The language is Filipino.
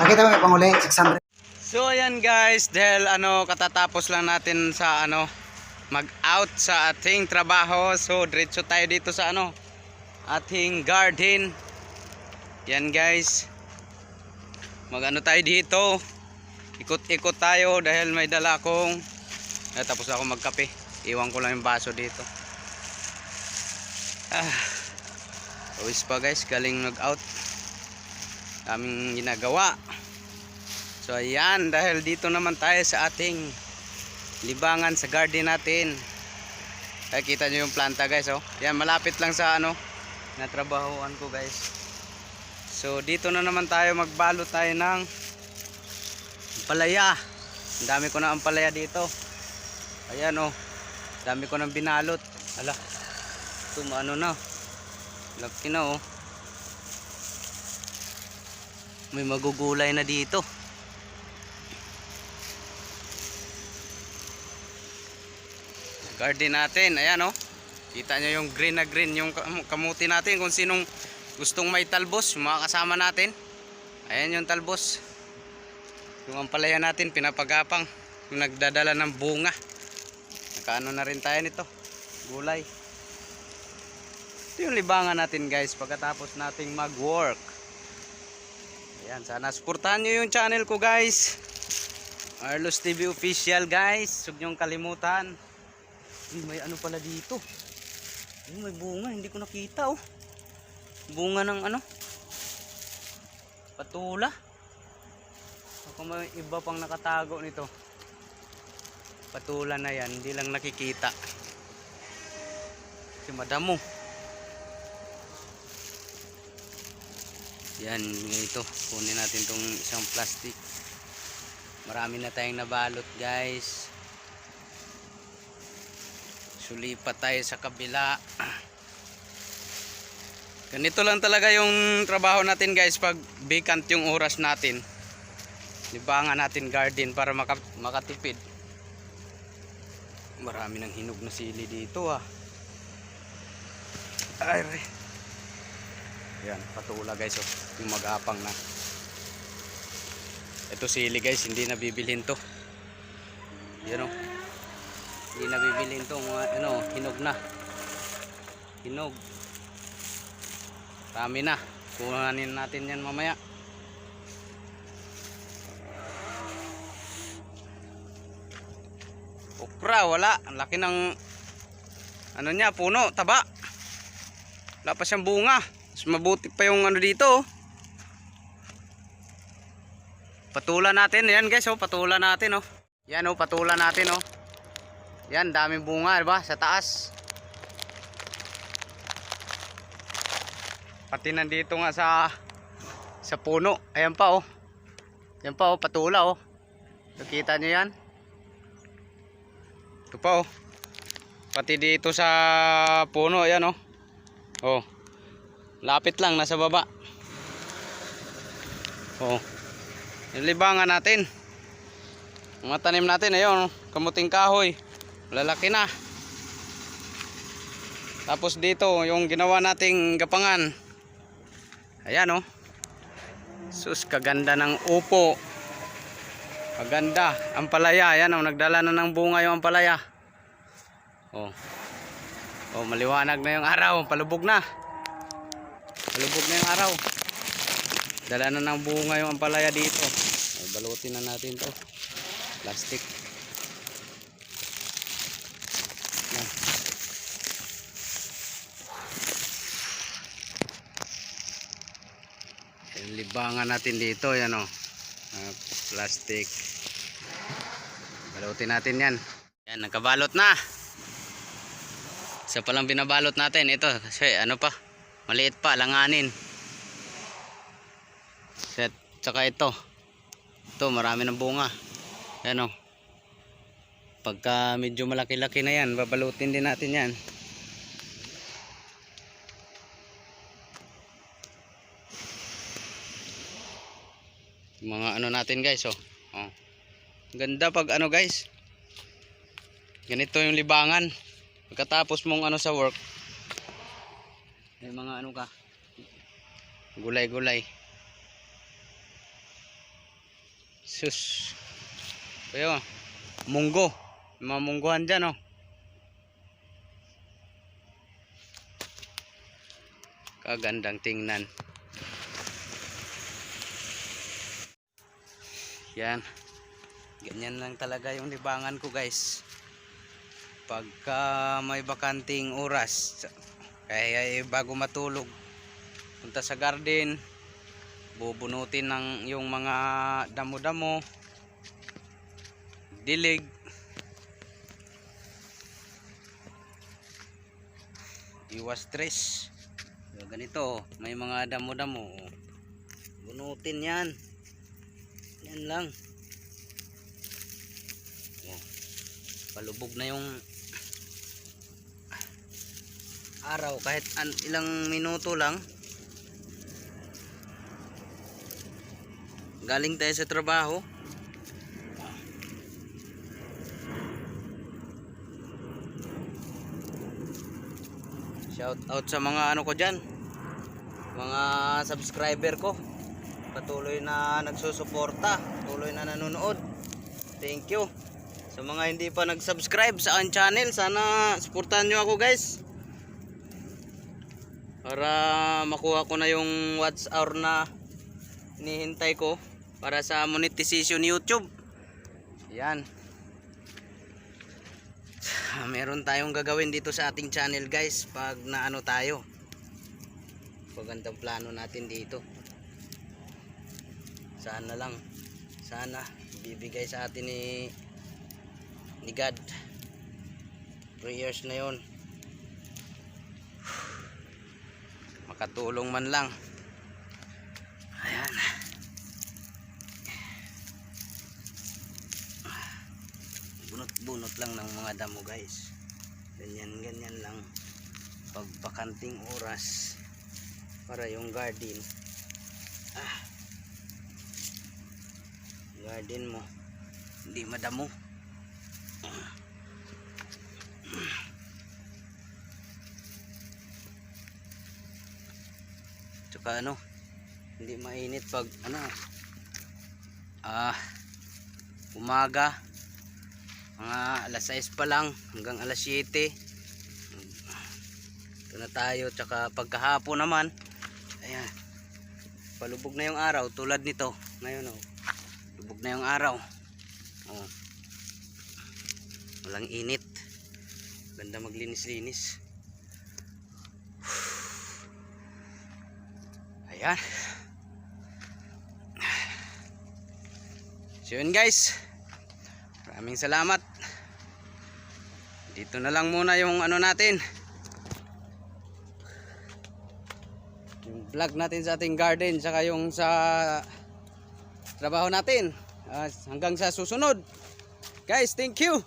Nakita mo may panguli, 600. So ayan guys, dahil katatapos lang natin sa mag-out sa ating trabaho. So diretso tayo dito sa ating garden. Yan guys. Tayo dito. Ikot-ikot tayo dahil may dala akong tapos ako magkape. Iwan ko lang yung baso dito. Pawis pa guys, galing mag-out. Daming ginagawa. So ayan, dahil dito naman tayo sa ating libangan sa garden natin. Ay, kita nyo yung planta guys, oh. Yan, malapit lang sa natrabahoan ko guys. So dito na naman tayo, magbalot tayo ng ampalaya. Ang dami ko na ampalaya dito. Ayan oh, dami ko nang binalot. Ala, ito na, laki na oh. May magugulay na dito. Garden natin, ayan oh. Kita nyo yung green na green yung kamuti natin. Kung sinong gustong may talbos, yung mga kasama natin, ayan yung talbos. Yung ampalaya natin pinapagapang, yung nagdadala ng bunga. Nakaano na rin tayo nito, gulay. Ito yung libangan natin guys pagkatapos nating mag work. Ayan, sana suportahan nyo yung channel ko guys, Arlos TV Official guys. Huwag nyong kalimutan. May pala dito. May bunga, hindi ko nakita oh. Bunga ng patula. Ako may iba pang nakatago nito. Patula na yan, hindi lang nakikita. Si madamo. Yan, ito. Kunin natin tong isang plastic. Marami na tayong nabalot guys. Sulipat tayo sa kabila. Ganito lang talaga yung trabaho natin guys pag vacant yung oras natin. Libangan natin garden para makatipid. Marami ng hinog na sili dito ah. Ay, yan, patula guys oh. Yung mag-apang na. Ito sili guys, hindi na bibilhin to. Yan oh. Hindi na bibilhin to, hinog na. Hinog. Dami na. Kuhanin natin yan mamaya. Okra, wala. Ang laki ng niya, puno, taba. Wala pa siyang bunga. Mas mabuti pa yung dito oh. Patula natin, yan guys oh, patula natin oh. Yan oh, patula natin oh. Yan, daming bunga, diba? Sa taas. Pati nandito nga sa puno. Ayan pa oh. Yan pa oh, patula oh. Nakita nyo yan? Ito pa oh. Pati dito sa puno, ayan oh. Oh. Lapit lang, nasa baba. Oh. Yung libangan natin. Mga tanim natin, ayun, kamuting kahoy. Lalaki na. Tapos dito yung ginawa nating gapangan. Ayan oh. Sus, kaganda ng upo. Kaganda. Ampalaya. Ayan oh, nagdala na ng bunga yung ampalaya. Oh. Oh, maliwanag na yung araw. Palubog na. Palubog na yung araw. Dala na ng bunga yung ampalaya dito. Ay, balutin na natin to. Plastic. Libangan natin dito, yan o, plastic. Balutin natin yan. Yan, nagkabalot na. Isa pa lang binabalot natin ito kasi pa, maliit pa, langanin. Tsaka ito marami ng bunga. Yan o, pagka medyo malaki-laki na yan, babalutin din natin yan. Mga natin guys oh. Ganda pag guys. Ganito yung libangan. Pagkatapos mong sa work, may mga ka, gulay-gulay. Sus. Ayo, munggo. May mga mungguhan dyan, oh. Kagandang tingnan. Yan. Ganyan lang talaga yung libangan ko, guys. Pagka may bakanting oras, kaya bago matulog, punta sa garden, bubunutin ng yung mga damo-damo, dilig, iwas stress. So, ganito, may mga damo-damo, bunutin yan. Yan lang. Oh, palubog na yung araw, kahit ilang minuto lang. Galing tayo sa trabaho, shout out sa mga ano ko dyan, mga subscriber ko, patuloy na nagsusuporta, patuloy na nanonood. Thank you. Sa mga hindi pa nag-subscribe sa aking channel, sana suportahan nyo ako, guys, para makuha ko na yung watch hour na hinihintay ko para sa monetization YouTube. Yan. Meron tayong gagawin dito sa ating channel, guys, pag naano tayo. Magandang plano natin dito. Sana lang, sana bibigay sa atin ni God. Prayers na yon, makatulong man lang. Ayan. Bunot-bunot lang ng mga damo, guys. Ganyan lang pag bakanting oras, para yung garden mo hindi madamo. Tsaka hindi mainit pag umaga, mga alas 6 pa lang hanggang alas 7. Ito na tayo. Tsaka pagkahapon naman, ayan, palubog na yung araw, tulad nito ngayon, lubog na yung araw, walang init, ganda maglinis-linis. Ayan. So yun, guys, maraming salamat. Dito na lang muna yung natin, yung vlog natin sa ating garden, saka yung sa trabaho natin. Hanggang sa susunod, guys. Thank you.